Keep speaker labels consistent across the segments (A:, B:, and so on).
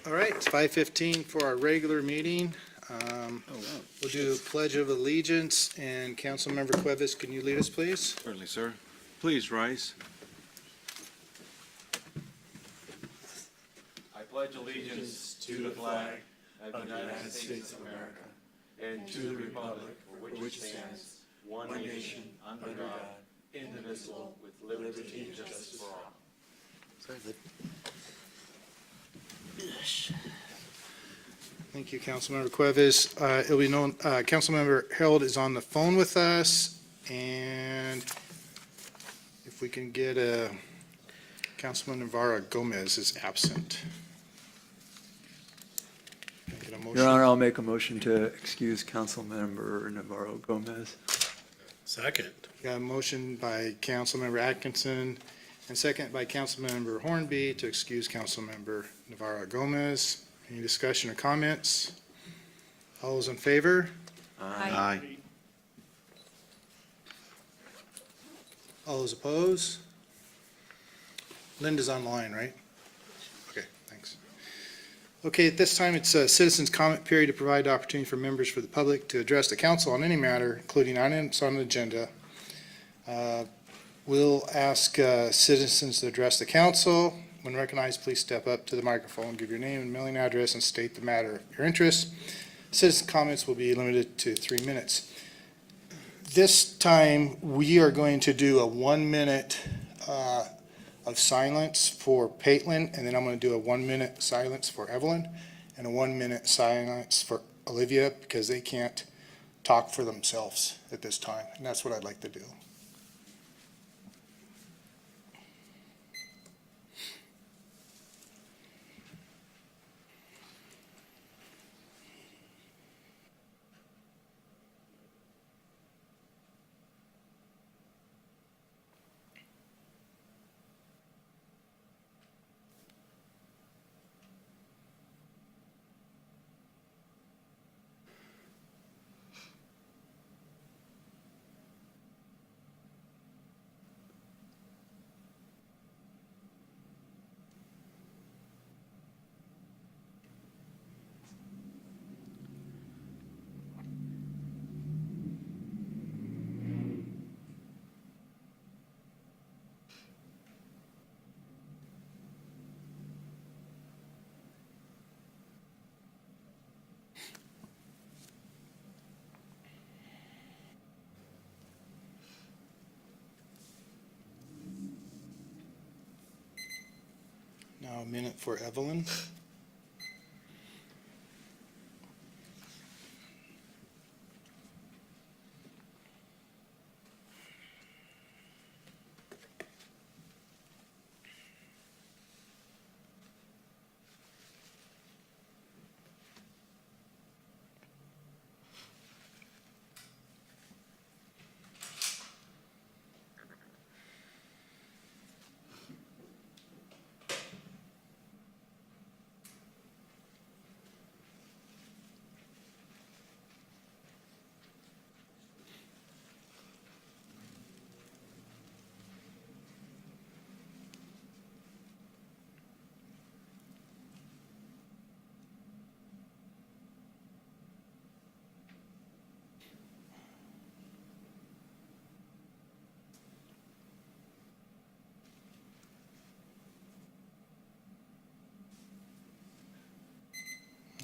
A: All right, it's 5:15 for our regular meeting. We'll do Pledge of Allegiance, and Councilmember Cuevas, can you lead us, please?
B: Certainly, sir. Please rise.
C: I pledge allegiance to the flag of the United States of America and to the republic for which it stands, one nation, under God, indivisible, with liberty and justice for all.
A: Thank you, Councilmember Cuevas. It'll be known, Councilmember Harold is on the phone with us, and if we can get Councilman Navarro Gomez is absent. Can I get a motion?
D: Your Honor, I'll make a motion to excuse Councilmember Navarro Gomez.
E: Second.
A: Got a motion by Councilmember Atkinson and second by Councilmember Hornby to excuse Councilmember Navarro Gomez. Any discussion or comments? All those in favor?
B: Aye.
A: All those opposed? Linda's online, right? Okay, thanks. Okay, at this time, it's a citizens' comment period to provide opportunity for members for the public to address the council on any matter, including items on the agenda. We'll ask citizens to address the council. When recognized, please step up to the microphone, give your name and mailing address, and state the matter of your interest. Citizen comments will be limited to 3 minutes. This time, we are going to do a 1 minute of silence for Paitlin, and then I'm going to do a 1 minute silence for Evelyn, and a 1 minute silence for Olivia, because they can't talk for themselves at this time, and that's what I'd like to do. Now a minute for Evelyn.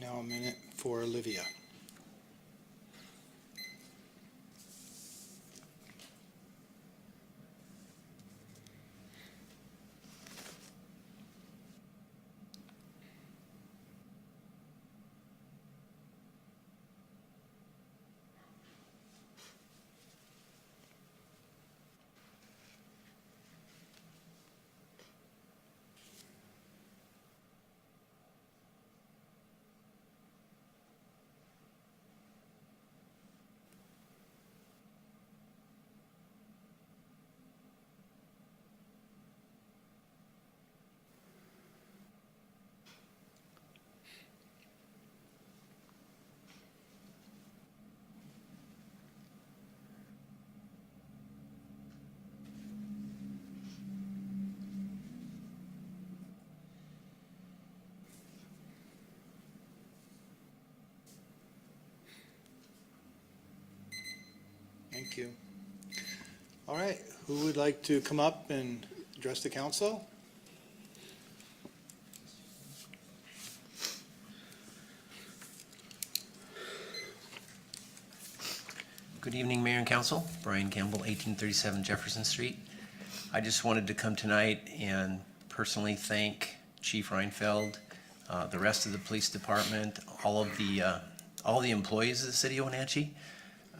A: Now a minute for Olivia. you. All right, who would like to come up and address the council?
E: Good evening, Mayor and Council. Brian Campbell, 1837 Jefferson Street. I just wanted to come tonight and personally thank Chief Reinfeld, the rest of the police department, all the employees of the city of Wenatchee.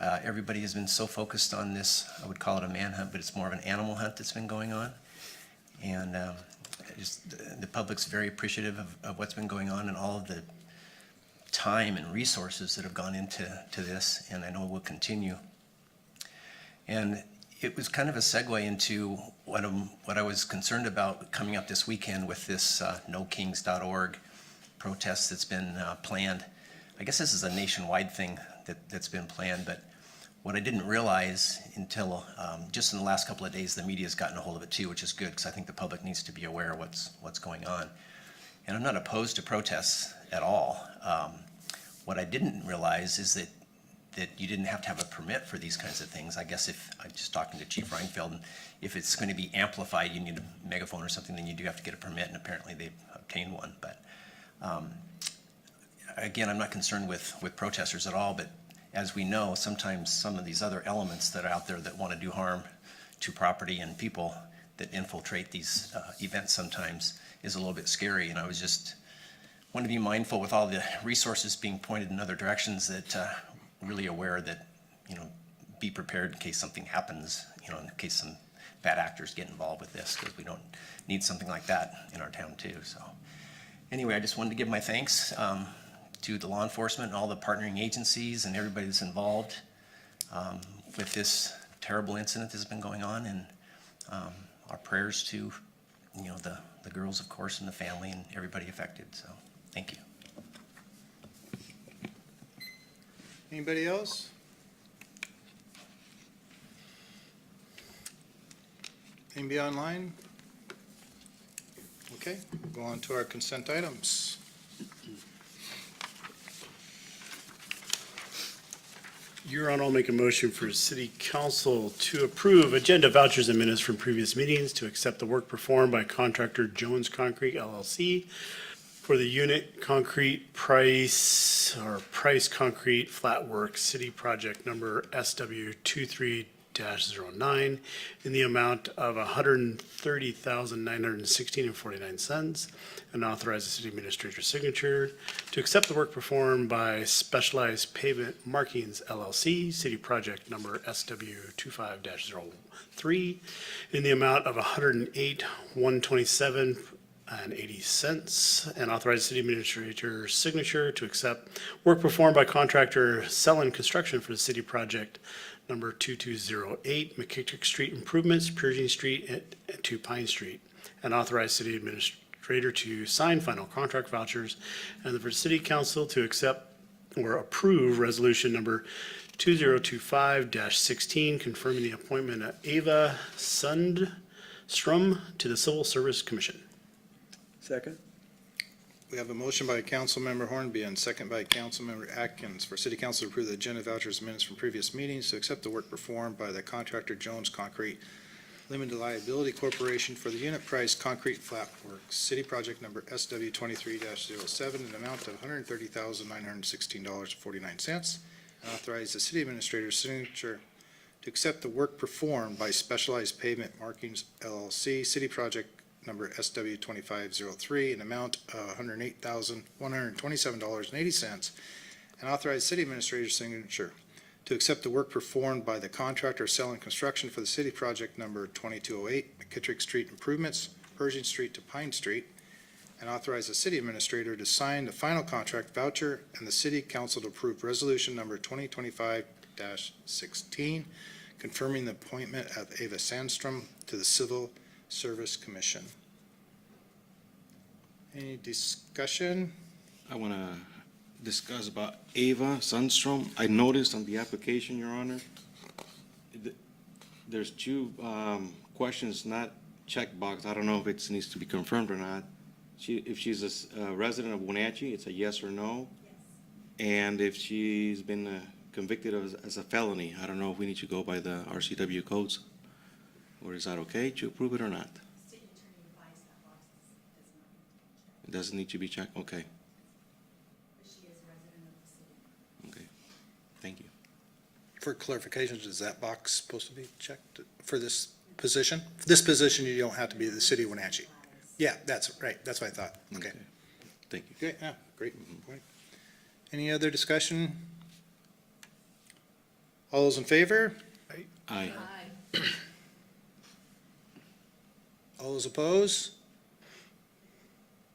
E: Everybody has been so focused on this, I would call it a manhunt, but it's more of an animal hunt that's been going on. And the public's very appreciative of what's been going on and all of the time and resources that have gone into this, and I know will continue. And it was kind of a segue into what I was concerned about coming up this weekend with this NoKings.org protest that's been planned. I guess this is a nationwide thing that's been planned, but what I didn't realize until just in the last couple of days, the media's gotten a hold of it too, which is good, because I think the public needs to be aware of what's going on. And I'm not opposed to protests at all. What I didn't realize is that you didn't have to have a permit for these kinds of things. I guess if I'm just talking to Chief Reinfeld, and if it's going to be amplified, you need a megaphone or something, then you do have to get a permit, and apparently they've obtained one. But again, I'm not concerned with protesters at all, but as we know, sometimes some of these other elements that are out there that want to do harm to property and people that infiltrate these events sometimes is a little bit scary. And I was just want to be mindful with all the resources being pointed in other directions that really aware that, be prepared in case something happens, in case some bad actors get involved with this, because we don't need something like that in our town too. So anyway, I just wanted to give my thanks to the law enforcement and all the partnering agencies and everybody that's involved with this terrible incident that's been going on, and our prayers to, the girls, of course, and the family and everybody affected. So thank you.
A: Anybody else? Anybody online? Okay, go on to our consent items.
F: Your Honor, I'll make a motion for City Council to approve agenda vouchers and minutes from previous meetings, to accept the work performed by contractor Jones Concrete LLC for the unit concrete price concrete flat work city project number SW23-09 in the amount of $130,916.49, and authorize the city administrator's signature to accept the work performed by Specialized Pavement Markings LLC, city project number SW25-03 in the amount of $108,127.80, and authorize the city administrator's signature to accept work performed by contractor Sellon Construction for the city project number 2208, McKittrick Street improvements, Pershing Street to Pine Street, and authorize city administrator to sign final contract vouchers, and for city council to accept or approve resolution number 2025-16, confirming the appointment of Ava Sundstrom to the Civil Service Commission.
D: Second?
A: We have a motion by Councilmember Hornby and second by Councilmember Atkins for City Council to approve the agenda vouchers and minutes from previous meetings, to accept the work performed by the contractor Jones Concrete Limited Liability Corporation for the unit price concrete flat work city project number SW23-07 in an amount of $130,916.49, and authorize the city administrator's signature to accept the work performed by Specialized Pavement Markings LLC, city project number SW2503 in amount of $108,127.80, and authorize city administrator's signature to accept the work performed by the contractor Sellon Construction for the city project number 2208, McKittrick Street improvements, Pershing Street to Pine Street, and authorize the city administrator to sign the final contract voucher and the city council to approve resolution number 2025-16, confirming the appointment of Ava Sandstrom to the Civil Service Commission. Any discussion?
B: I want to discuss about Ava Sundstrom. I noticed on the application, Your Honor, there's two questions not checkbox. I don't know if it needs to be confirmed or not. If she's a resident of Wenatchee, it's a yes or no. And if she's been convicted as a felony. I don't know if we need to go by the RCW codes, or is that okay to approve it or not? It doesn't need to be checked, okay. Okay, thank you.
A: For clarifications, is that box supposed to be checked for this position? For this position, you don't have to be the city of Wenatchee. Yeah, that's right. That's what I thought. Okay.
B: Thank you.
A: Great, yeah, great point. Any other discussion? All those in favor?
B: Aye.
A: All those opposed?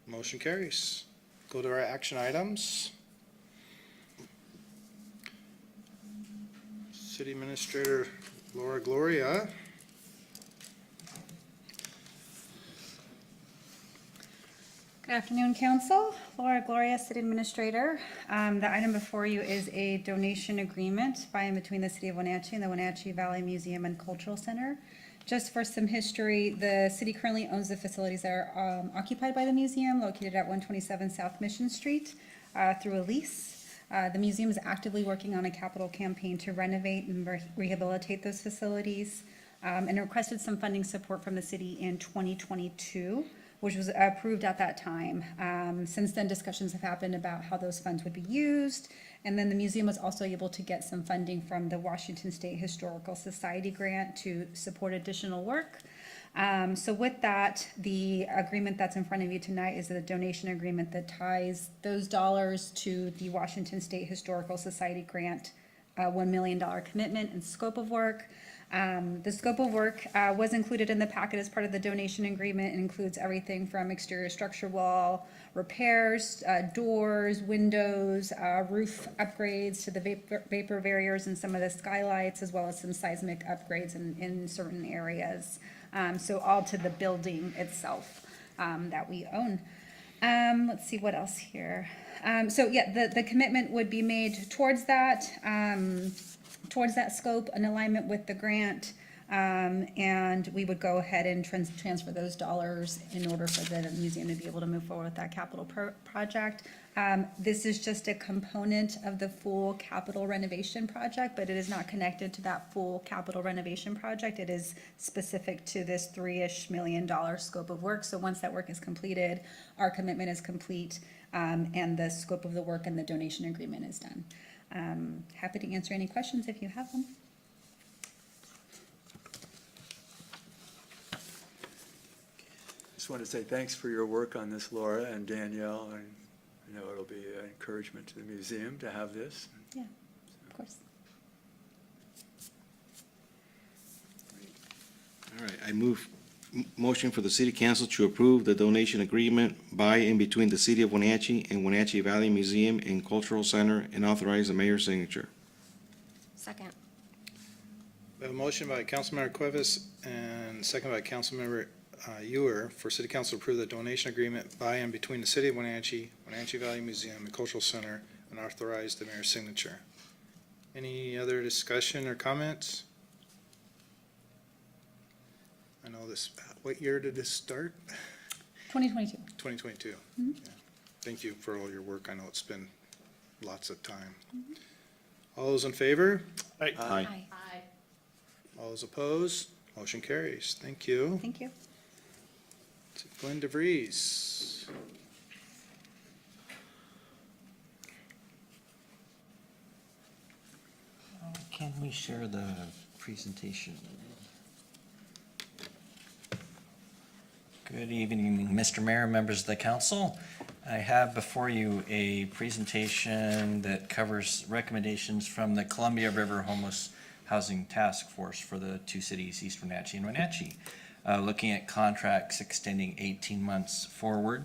A: Motion carries. Go to our action items. City Administrator Laura Gloria.
G: Good afternoon, Council. Laura Gloria, City Administrator. The item before you is a donation agreement by and between the City of Wenatchee and the Wenatchee Valley Museum and Cultural Center. Just for some history, the city currently owns the facilities that are occupied by the museum, located at 127 South Mission Street, through a lease. The museum is actively working on a capital campaign to renovate and rehabilitate those facilities, and requested some funding support from the city in 2022, which was approved at that time. Since then, discussions have happened about how those funds would be used, and then the museum was also able to get some funding from the Washington State Historical Society grant to support additional work. So with that, the agreement that's in front of you tonight is the donation agreement that ties those dollars to the Washington State Historical Society grant, $1 million commitment and scope of work. The scope of work was included in the packet as part of the donation agreement. It includes everything from exterior structure wall repairs, doors, windows, roof upgrades to the vapor barriers and some of the skylights, as well as some seismic upgrades in certain areas. So all to the building itself that we own. Let's see what else here. So yeah, the commitment would be made towards that scope, in alignment with the grant, and we would go ahead and transfer those dollars in order for the museum to be able to move forward with that capital project. This is just a component of the full capital renovation project, but it is not connected to that full capital renovation project. It is specific to this $3-ish million scope of work. So once that work is completed, our commitment is complete, and the scope of the work and the donation agreement is done. Happy to answer any questions if you have them.
D: Just want to say thanks for your work on this, Laura and Danielle, and I know it'll be an encouragement to the museum to have this.
G: Yeah, of course.
B: All right, I move motion for the city council to approve the donation agreement by and between the city of Wenatchee and Wenatchee Valley Museum and Cultural Center, and authorize the mayor's signature.
H: Second.
A: We have a motion by Councilmember Cuevas and second by Councilmember Ewer for city council to approve the donation agreement by and between the city of Wenatchee, Wenatchee Valley Museum and Cultural Center, and authorize the mayor's signature. Any other discussion or comments? I know this, what year did this start?
G: 2022.
A: 2022.
G: Mhm.
A: Yeah. Thank you for all your work. I know it's been lots of time. All those in favor?
B: Aye.
H: Aye.
A: All those opposed? Motion carries. Thank you.
G: Thank you.
A: Glenn DeVries.
E: Can we share the presentation? Good evening, Mr. Mayor, members of the council. I have before you a presentation that covers recommendations from the Columbia River Homeless Housing Task Force for the two cities, East Wenatchee and Wenatchee, looking at contracts extending 18 months forward.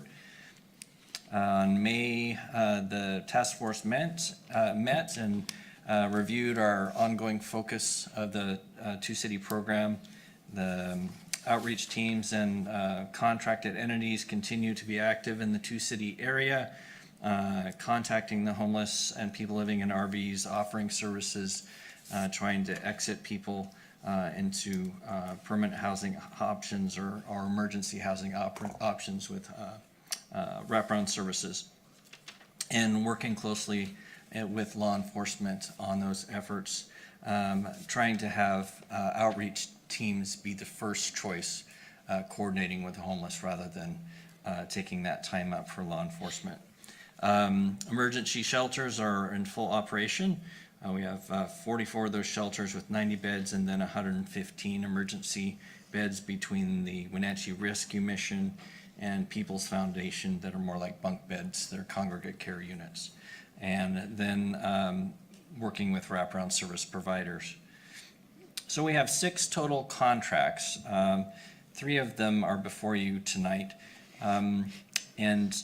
E: On May, the task force met and reviewed our ongoing focus of the two-city program. The outreach teams and contracted entities continue to be active in the two-city area, contacting the homeless and people living in RVs, offering services, trying to exit people into permanent housing options or emergency housing options with wraparound services, and working closely
H: with law enforcement on those efforts, trying to have outreach teams be the first choice, coordinating with the homeless rather than taking that time up for law enforcement. Emergency shelters are in full operation. We have 44 of those shelters with 90 beds and then 115 emergency beds between the Wenatchee Rescue Mission and People's Foundation that are more like bunk beds. They're congregate care units. And then working with wraparound service providers. So we have 6 total contracts. 3 of them are before you tonight. And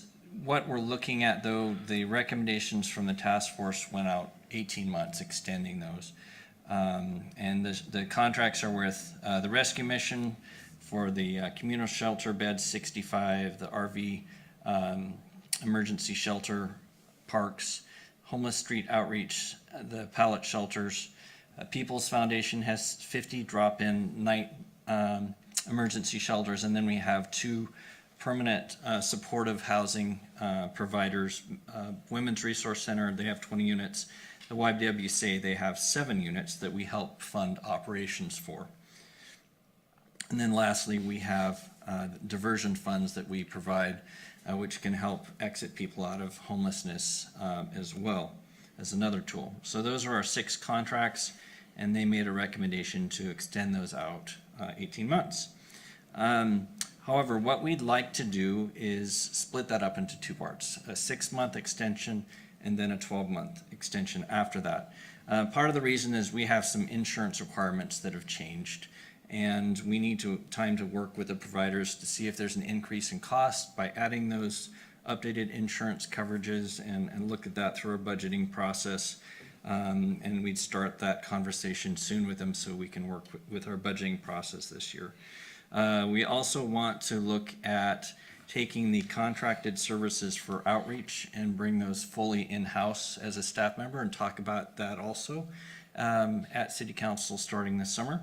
H: what we're looking at, though, the recommendations from the task force went out 18 months, extending those. And the contracts are with the Rescue Mission for the communal shelter beds, 65, the RV emergency shelter parks, Homeless Street Outreach, the pallet shelters. People's Foundation has 50 drop-in night emergency shelters, and then we have 2 permanent supportive housing providers. Women's Resource Center, they have 20 units. The YWCA, they have 7 units that we help fund operations for. And then lastly, we have diversion funds that we provide, which can help exit people out of homelessness as well as another tool. So those are our 6 contracts, and they made a recommendation to extend those out 18 months. However, what we'd like to do is split that up into 2 parts, a 6-month extension and then a 12-month extension after that. Part of the reason is we have some insurance requirements that have changed, and we need time to work with the providers to see if there's an increase in cost by adding those updated insurance coverages and look at that through our budgeting process. And we'd start that conversation soon with them so we can work with our budgeting process this year. We also want to look at taking the contracted services for outreach and bring those fully in-house as a staff member and talk about that also at City Council starting this summer.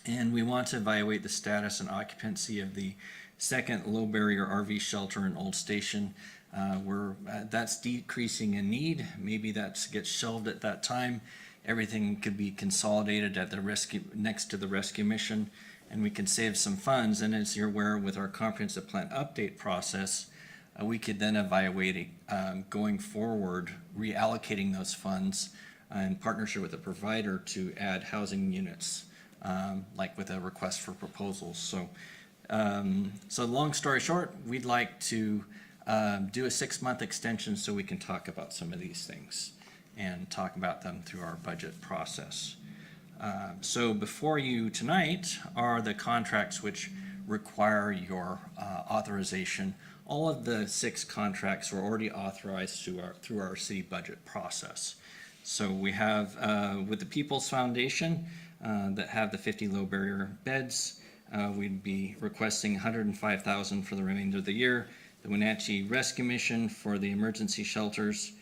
H: And we want to evaluate the status and occupancy of the second low barrier RV shelter in Old Station. That's decreasing in need. Maybe that gets shelved at that time. Everything could be consolidated at the rescue, next to the Rescue Mission, and we can save some funds. And as you're aware, with our comprehensive plan update process, we could then evaluate going forward, reallocating those funds in partnership with a provider to add housing units, like with a request for proposals. So long story short, we'd like to do a 6-month extension so we can talk about some of these things and talk about them through our budget process. So before you tonight are the contracts which require your authorization. All of the 6 contracts were already authorized through our city budget process. So we have with the People's Foundation that have the 50 low barrier beds, we'd be requesting $105,000 for the remainder of the year. The Wenatchee Rescue Mission for the emergency shelters,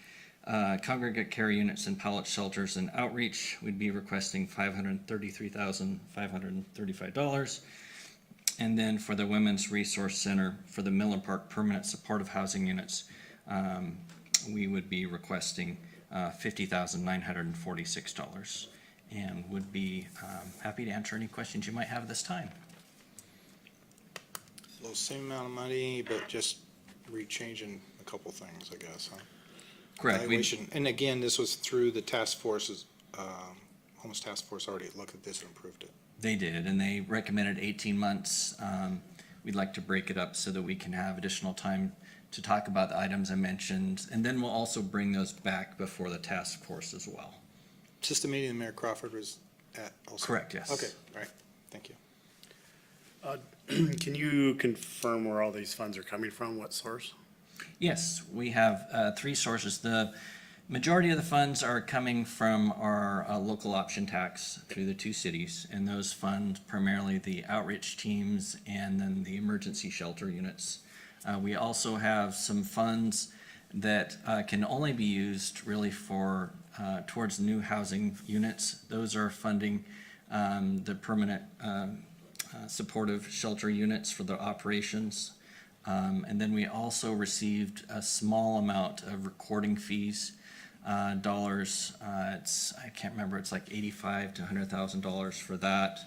H: congregate care units and pallet shelters and outreach, we'd be requesting $533,535. And then for the Women's Resource Center for the Miller Park permanent supportive housing units, we would be requesting $50,946, and would be happy to answer any questions you might have this time.
A: So same amount of money, but just rechanging a couple things, I guess, huh?
H: Correct.
A: Evaluation. And again, this was through the task forces, homeless task force already looked at this and approved it.
H: They did, and they recommended 18 months. We'd like to break it up so that we can have additional time to talk about the items I mentioned, and then we'll also bring those back before the task force as well.
A: Just the meeting that Mayor Crawford was at also?
H: Correct, yes.
A: Okay, all right, thank you.
F: Can you confirm where all these funds are coming from? What source?
H: Yes, we have 3 sources. The majority of the funds are coming from our local option tax through the 2 cities, and those fund primarily the outreach teams and then the emergency shelter units. We also have some funds that can only be used really for towards new housing units. Those are funding the permanent supportive shelter units for the operations. And then we also received a small amount of recording fees dollars. It's, I can't remember, it's like $85,000 to $100,000 for that.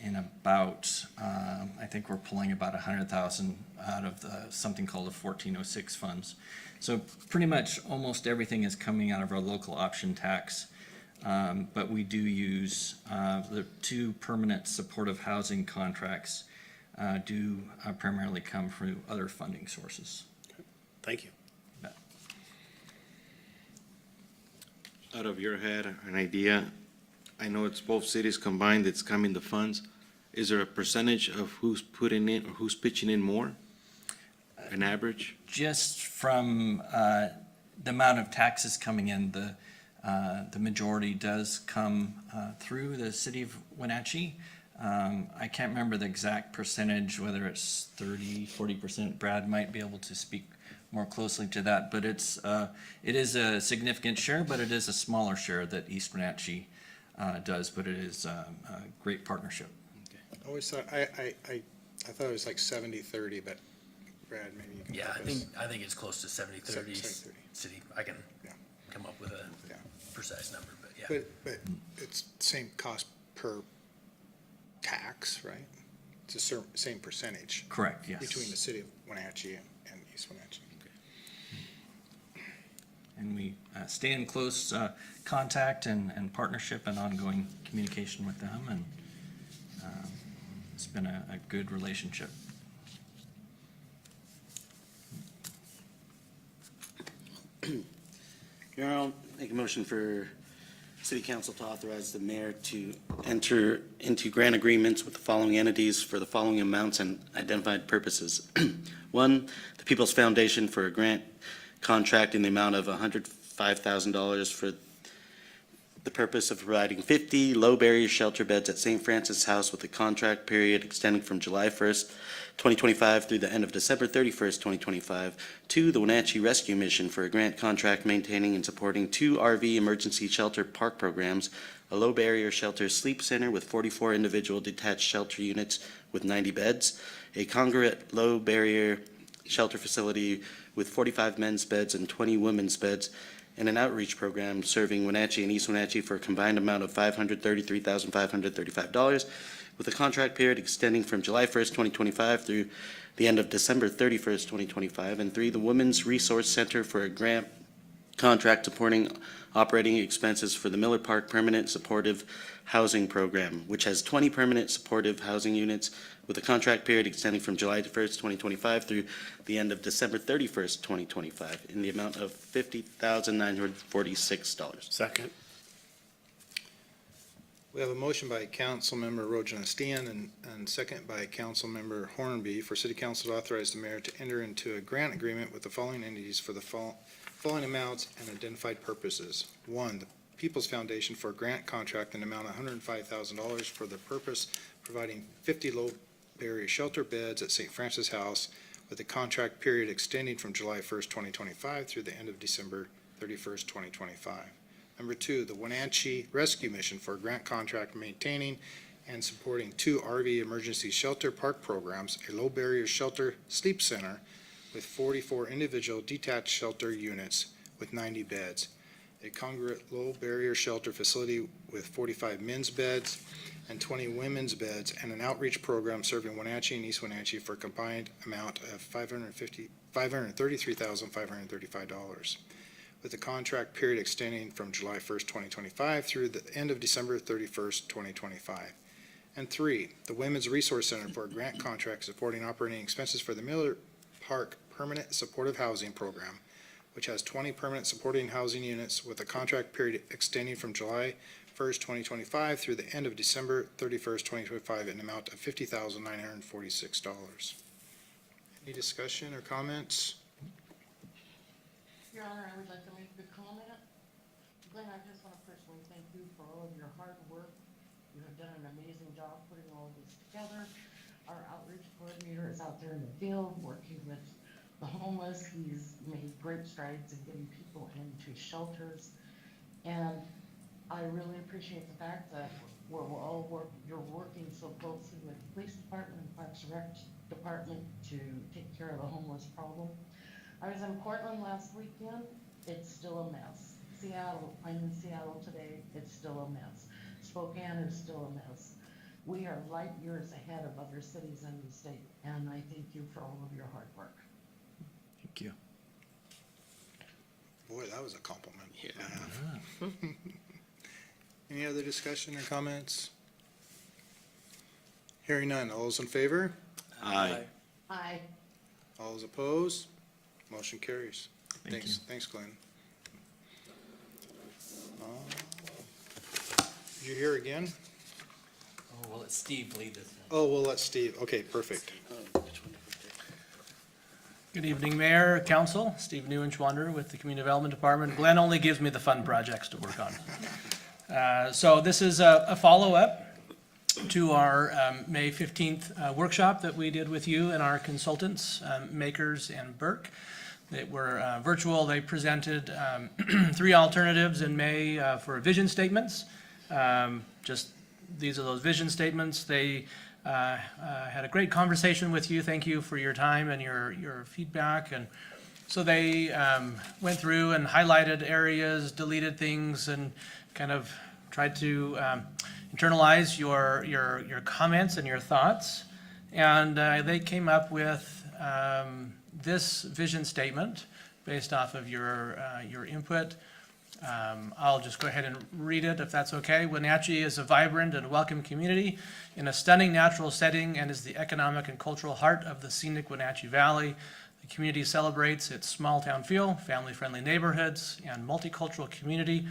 H: And about, I think we're pulling about 100,000 out of something called the 1406 funds. So pretty much almost everything is coming out of our local option tax. But we do use the two permanent supportive housing contracts do primarily come from other funding sources.
F: Thank you.
B: Out of your head, an idea, I know it's both cities combined, it's coming the funds. Is there a percentage of who's putting in or who's pitching in more? An average?
H: Just from the amount of taxes coming in, the majority does come through the city of Wenatchee. I can't remember the exact percentage, whether it's 30, 40%. Brad might be able to speak more closely to that, but it is a significant share, but it is a smaller share that East Wenatchee does, but it is a great partnership.
A: I always thought, I thought it was like 70-30, but Brad, maybe you can
I: Yeah,
A: help us.
I: I think it's close to 70-30
A: 70-30.
I: city. I can
A: Yeah.
I: come up with a
A: Yeah.
I: precise number, but yeah.
A: But it's same cost per tax, right? It's the same percentage
H: Correct, yes.
A: between the city of Wenatchee and East Wenatchee.
H: And we stay in close contact and partnership and ongoing communication with them, and it's been a good relationship.
J: Your Honor, I'll make a motion for City Council to authorize the mayor to enter into grant agreements with the following entities for the following amounts and identified purposes. One, the People's Foundation for a grant contract in the amount of $105,000 for the purpose of providing 50 low-barrier shelter beds at St. Francis House with a contract period extending from July 1st, 2025 through the end of December 31st, 2025. Two, the Wenatchee Rescue Mission for a grant contract maintaining and supporting 2 RV emergency shelter park programs, a low-barrier shelter sleep center with 44 individual detached shelter units with 90 beds, a congruent low-barrier shelter facility with 45 men's beds and 20 women's beds, and an outreach program serving Wenatchee and East Wenatchee for a combined amount of $533,535, with a contract period extending from July 1st, 2025 through the end of December 31st, 2025. And three, the Women's Resource Center for a grant contract supporting operating expenses for the Miller Park Permanent Supportive Housing Program, which has 20 permanent supportive housing units with a contract period extending from July 1st, 2025 through the end of December 31st, 2025, in the amount of $50,946.
F: Second.
A: We have a motion by Councilmember Rojan and second by Councilmember Hornby for City Council to authorize the mayor to enter into a grant agreement with the following entities for the following amounts and identified purposes. One, the People's Foundation for a grant contract in the amount of $105,000 for the purpose providing 50 low-barrier shelter beds at St. Francis House with a contract period extending from July 1st, 2025 through the end of December 31st, 2025. Number two, the Wenatchee Rescue Mission for a grant contract maintaining and supporting 2 RV emergency shelter park programs, a low-barrier shelter sleep center with 44 individual detached shelter units with 90 beds, a congruent low-barrier shelter facility with 45 men's beds and 20 women's beds, and an outreach program serving Wenatchee and East Wenatchee for a combined amount of $533,535, with the contract period extending from July 1st, 2025 through the end of December 31st, 2025. And three, the Women's Resource Center for a grant contract supporting operating expenses for the Miller Park Permanent Supportive Housing Program, which has 20 permanent supporting housing units with a contract period extending from July 1st, 2025 through the end of December 31st, 2025 in an amount of $50,946. Any discussion or comments?
K: Your Honor, I would like to make a comment. Glenn, I just want to personally thank you for all of your hard work. You have done an amazing job putting all of this together. Our outreach coordinator is out there in the field working with the homeless. He's made great strides in getting people into shelters. And I really appreciate the fact that you're working so closely with the police department and Parks and Rec department to take care of the homeless problem. I was in Portland last weekend. It's still a mess. Seattle, I'm in Seattle today, it's still a mess. Spokane is still a mess. We are light years ahead of other cities in the state, and I thank you for all of your hard work.
H: Thank you.
A: Boy, that was a compliment.
J: Yeah.
A: Any other discussion or comments? Hearing none. All those in favor?
B: Aye.
K: Aye.
A: All those opposed? Motion carries.
H: Thank
A: Thanks,
H: you.
A: thanks, Glenn. Did you hear again?
E: Oh, well, let Steve lead this one.
A: Oh, we'll let Steve. Okay, perfect.
J: Oh, which one did we take?
L: Good evening, Mayor, Council. Steve Newenschwander with the Community Development Department. Glenn only gives me the fun projects to work on. So this is a follow-up to our May 15th workshop that we did with you and our consultants, Makers and Burke. They were virtual. They presented 3 alternatives in May for vision statements. Just these are those vision statements. They had a great conversation with you. Thank you for your time and your feedback. And so they went through and highlighted areas, deleted things, and kind of tried to internalize your comments and your thoughts. And they came up with this vision statement based off of your input. I'll just go ahead and read it if that's okay. Wenatchee is a vibrant and welcome community in a stunning natural setting and is the economic and cultural heart of the scenic Wenatchee Valley. The community celebrates its small town feel, family-friendly neighborhoods, and multicultural community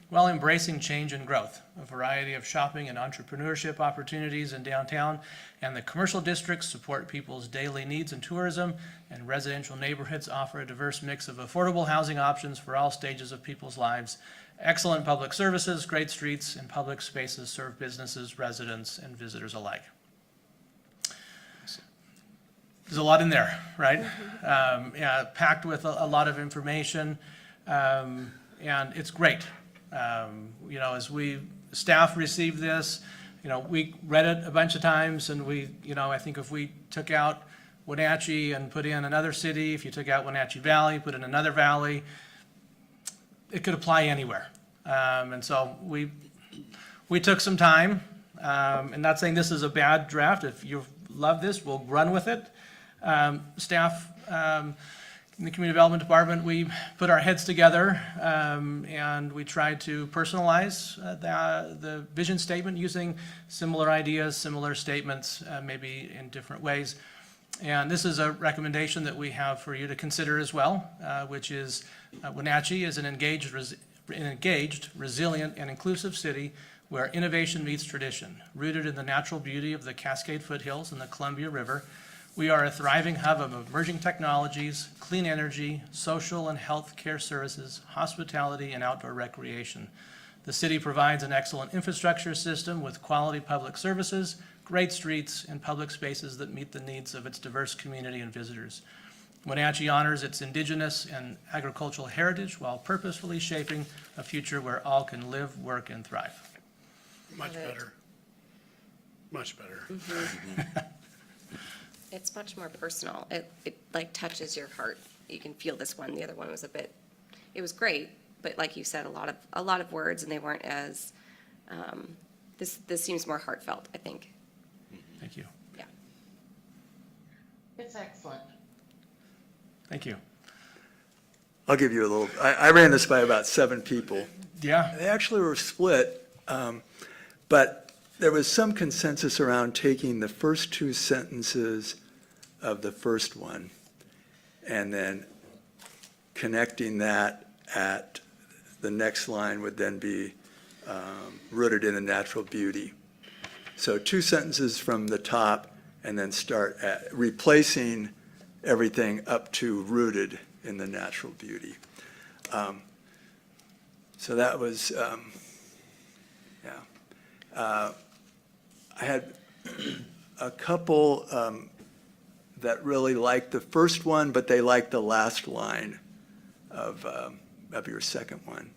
L: while embracing change and growth. A variety of shopping and entrepreneurship opportunities in downtown and the commercial districts support people's daily needs in tourism, and residential neighborhoods offer a diverse mix of affordable housing options for all stages of people's lives. Excellent public services, great streets, and public spaces serve businesses, residents, and visitors alike. There's a lot in there, right? Yeah, packed with a lot of information, and it's great. You know, as staff received this, you know, we read it a bunch of times, and I think if we took out Wenatchee and put in another city, if you took out Wenatchee Valley, put in another valley, it could apply anywhere. And so we took some time, and not saying this is a bad draft. If you love this, we'll run with it. Staff in the Community Development Department, we put our heads together and we tried to personalize the vision statement using similar ideas, similar statements, maybe in different ways. And this is a recommendation that we have for you to consider as well, which is Wenatchee is an engaged, resilient, and inclusive city where innovation meets tradition. Rooted in the natural beauty of the Cascade foothills and the Columbia River, we are a thriving hub of emerging technologies, clean energy, social and health care services, hospitality, and outdoor recreation. The city provides an excellent infrastructure system with quality public services, great streets, and public spaces that meet the needs of its diverse community and visitors. Wenatchee honors its indigenous and agricultural heritage while purposefully shaping a future where all can live, work, and thrive.
F: Much better. Much better.
M: It's much more personal. It like touches your heart. You can feel this one. The other one was it was great, but like you said, a lot of words, and they weren't as, this seems more heartfelt, I think.
L: Thank you.
M: Yeah.
K: It's excellent.
L: Thank you.
D: I'll give you a little, I ran this by about 7 people.
L: Yeah.
D: They actually were split, but there was some consensus around taking the first 2 sentences of the first one and then connecting that at the next line would then be rooted in the natural beauty. So 2 sentences from the top and then start at replacing everything up to rooted in the natural beauty. So that was, I had a couple that really liked the first one, but they liked the last line of your second one.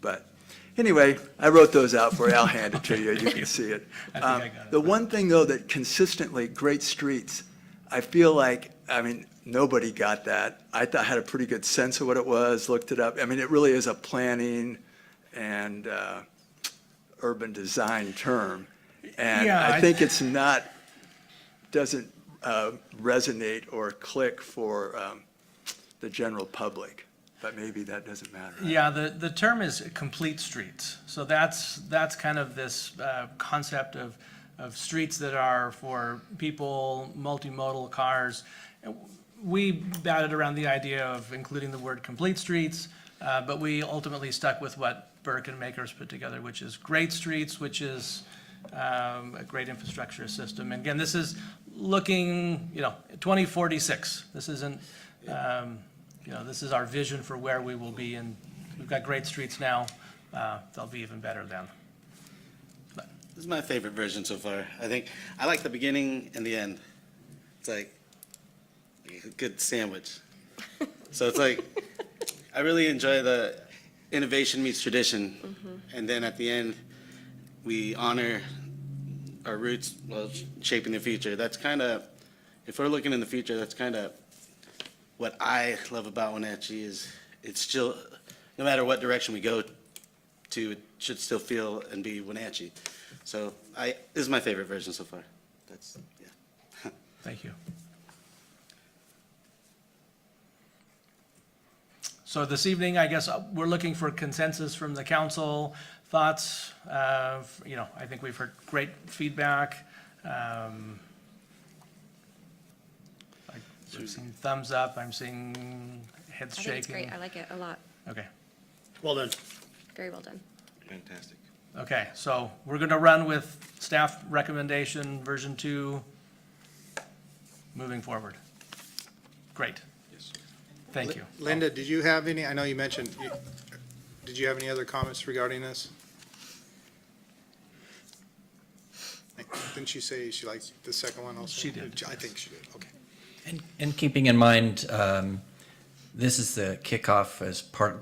D: But anyway, I wrote those out for you. I'll hand it to you. You can see it.
L: I think I got it.
D: The one thing, though, that consistently, great streets, I feel like, I mean, nobody got that. I thought, had a pretty good sense of what it was, looked it up. I mean, it really is a planning and urban design term. And
L: Yeah,
D: I think it's not, doesn't resonate or click for the general public, but maybe that doesn't matter.
L: Yeah, the term is complete streets. So that's kind of this concept of streets that are for people, multimodal cars. We batted around the idea of including the word complete streets, but we ultimately stuck with what Burke and Makers put together, which is great streets, which is a great infrastructure system. And again, this is looking, 2046. This isn't, this is our vision for where we will be, and we've got great streets now. They'll be even better then.
J: This is my favorite version so far. I think, I like the beginning and the end. It's like a good sandwich. So it's like, I really enjoy the innovation meets tradition. And then at the end, we honor our roots while shaping the future. That's kind of, if we're looking in the future, that's kind of what I love about Wenatchee is it's still, no matter what direction we go to, it should still feel and be Wenatchee. So this is my favorite version so far. That's, yeah.
L: Thank you. So this evening, I guess we're looking for consensus from the council, thoughts. I think we've heard great feedback. I'm seeing thumbs up. I'm seeing heads
M: I
L: shaking.
M: think it's great. I like it a lot.
L: Okay.
F: Well done.
M: Very well done.
B: Fantastic.
L: Okay, so we're going to run with staff recommendation version 2 moving forward. Great.
B: Yes, sir.
L: Thank you.
A: Linda, did you have any, I know you mentioned, did you have any other comments regarding this? Didn't she say she likes the second one also?
L: She did.
A: I think she did, okay.
H: And keeping in mind, this is the kickoff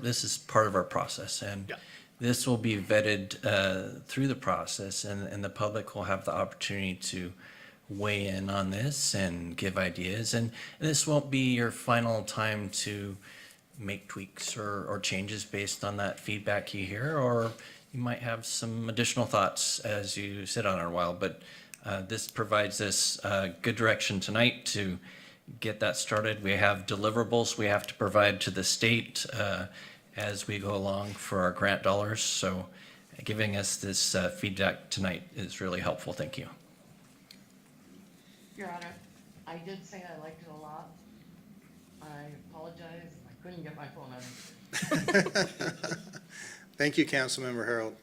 H: this is part of our process. And
F: Yeah.
H: this will be vetted through the process, and the public will have the opportunity to weigh in on this and give ideas. And this won't be your final time to make tweaks or changes based on that feedback you hear, or you might have some additional thoughts as you sit on it a while. But this provides us good direction tonight to get that started. We have deliverables we have to provide to the state as we go along for our grant dollars. So giving us this feedback tonight is really helpful. Thank you.
K: Your Honor, I did say I liked it a lot. I apologize, I couldn't get my phone on.
A: Thank you, Councilmember Harold.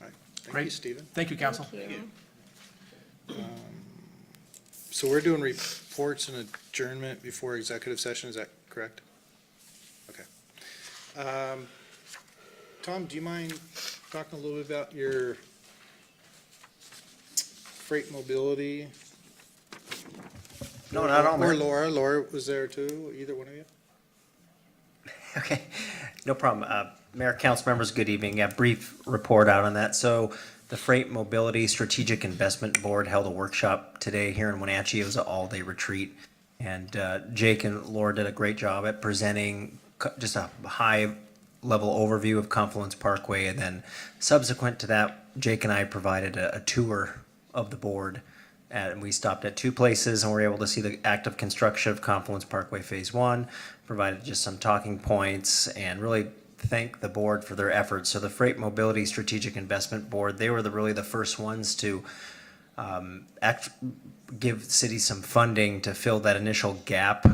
A: All right. Thank you,
L: Great.
A: Stephen.
L: Thank you, council.
M: Thank you.
A: So we're doing reports and adjournment before executive session, is that correct? Okay. Tom, do you mind talking a little bit about your freight mobility?
I: No, not all,
A: Or
I: Mayor.
A: Laura, Laura was there too, either one of you?
N: Okay, no problem. Mayor, council members, good evening. A brief report out on that. So the Freight Mobility Strategic Investment Board held a workshop today here in Wenatchee. It was an all-day retreat. And Jake and Laura did a great job at presenting just a high-level overview of Confluence Parkway. And then subsequent to that, Jake and I provided a tour of the board. And we stopped at 2 places and were able to see the active construction of Confluence Parkway Phase 1, provided just some talking points, and really thank the board for their efforts. So the Freight Mobility Strategic Investment Board, they were really the first ones to give cities some funding to fill that initial gap.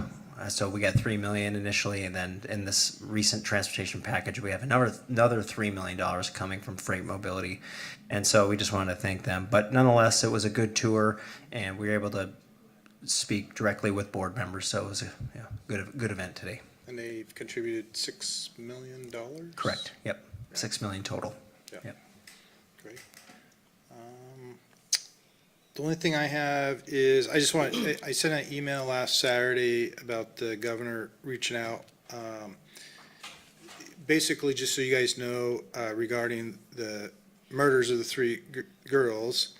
N: So we got $3 million initially, and then in this recent transportation package, we have another $3 million coming from Freight Mobility. And so we just wanted to thank them. But nonetheless, it was a good tour, and we were able to speak directly with board members. So it was a good event today.
A: And they've contributed $6 million?
N: Correct. Yep. 6 million total.
A: Yeah.
N: Yep.
A: Great. The only thing I have is, I sent an email last Saturday about the governor reaching out. Basically, just so you guys know, regarding the murders of the 3 girls,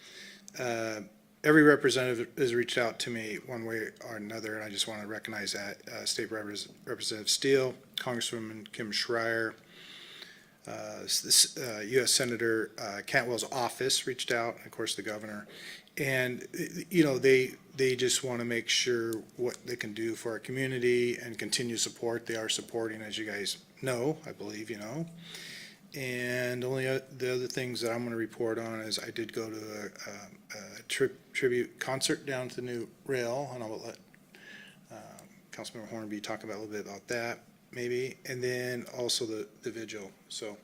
A: every representative has reached out to me one way or another, and I just want to recognize that. State Representative Steele, Congresswoman Kim Schreier, U.S. Senator Cantwell's office reached out, and of course, the governor. And, you know, they just want to make sure what they can do for our community and continue support. They are supporting, as you guys know, I believe, you know. And the other things that I'm going to report on is I did go to a tribute concert down to the new rail, and I'll let Councilmember Hornby talk about a little bit about that, maybe, and then also the vigil. So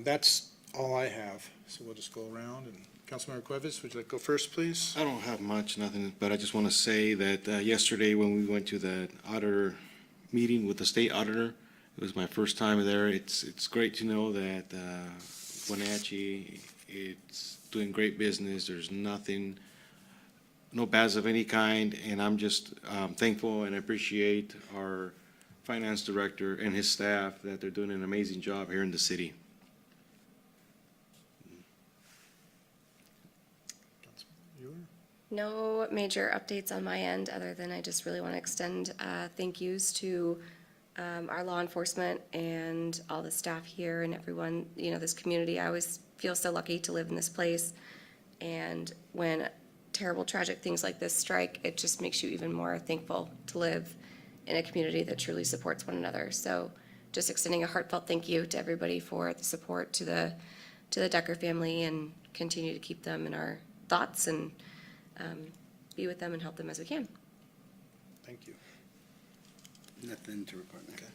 A: that's all I have. So we'll just go around, and Councilmember Cuevas, would you like to go first, please?
B: I don't have much, nothing, but I just want to say that yesterday when we went to the auditor meeting with the state auditor, it was my first time there. It's great to know that Wenatchee, it's doing great business. There's nothing, no bads of any kind, and I'm just thankful and appreciate our finance director and his staff that they're doing an amazing job here in the city.
M: No major updates on my end, other than I just really want to extend thank yous to our law enforcement and all the staff here and everyone, you know, this community. I always feel so lucky to live in this place. And when terrible, tragic things like this strike, it just makes you even more thankful to live in a community that truly supports one another. So just extending a heartfelt thank you to everybody for the support, to the Decker family, and continue to keep them in our thoughts and be with them and help them as we can.
A: Thank you.
J: Nothing to report. Okay.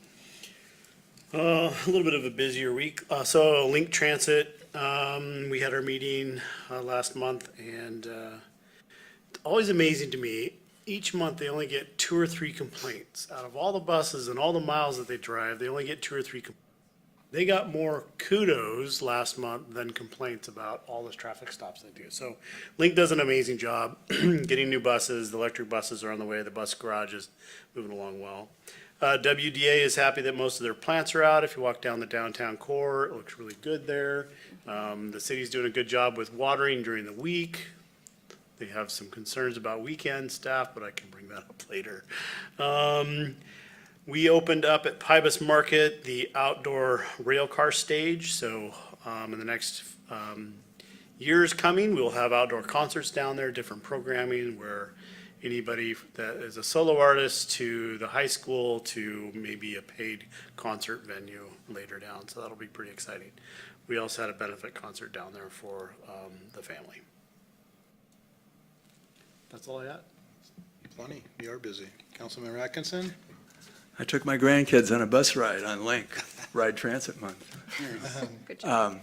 F: A little bit of a busier week. So Link Transit, we had our meeting last month, and it's always amazing to me. Each month, they only get 2 or 3 complaints. Out of all the buses and all the miles that they drive, they only get 2 or 3 complaints. They got more kudos last month than complaints about all the traffic stops they do. So Link does an amazing job getting new buses. The electric buses are on the way. The bus garage is moving along well. WDA is happy that most of their plants are out. If you walk down the downtown core, it looks really good there. The city's doing a good job with watering during the week. They have some concerns about weekend staff, but I can bring that up later. We opened up at Pybus Market the outdoor rail car stage. So in the next years coming, we'll have outdoor concerts down there, different programming where anybody that is a solo artist to the high school to maybe a paid concert venue later down. So that'll be pretty exciting. We also had a benefit concert down there for the family. That's all I got.
A: Plenty. We are busy. Councilmember Atkinson?
D: I took my grandkids on a bus ride on Link, Ride Transit Month.
M: Good job.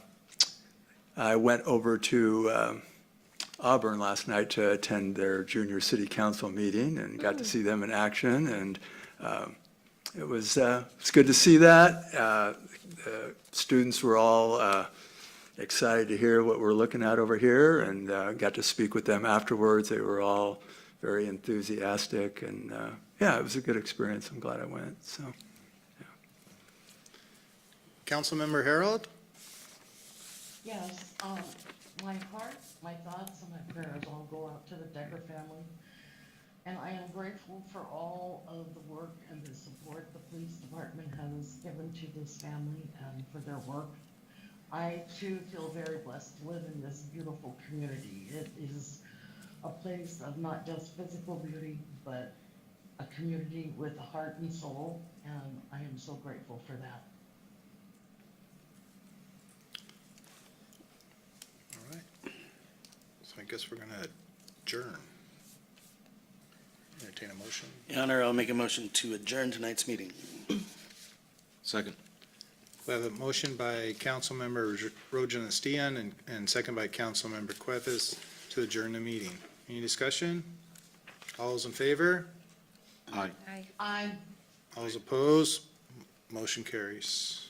D: I went over to Auburn last night to attend their junior city council meeting and got to see them in action, and it was good to see that. The students were all excited to hear what we're looking at over here, and got to speak with them afterwards. They were all very enthusiastic, and yeah, it was a good experience. I'm glad I went. So, yeah.
A: Councilmember Harold?
K: Yes, my heart, my thoughts, and my prayers all go out to the Decker family. And I am grateful for all of the work and the support the police department has given to this family and for their work. I too feel very blessed to live in this beautiful community. It is a place of not just physical beauty, but a community with a heart and soul, and I am so grateful for that.
A: All right. So I guess we're going to adjourn. Entertain a motion.
J: Your Honor, I'll make a motion to adjourn tonight's meeting.
B: Second.
A: We have a motion by Councilmember Rojan Estian and second by Councilmember Cuevas to adjourn the meeting. Any discussion? All those in favor?
B: Aye.
M: Aye.
K: I
A: All those opposed? Motion carries.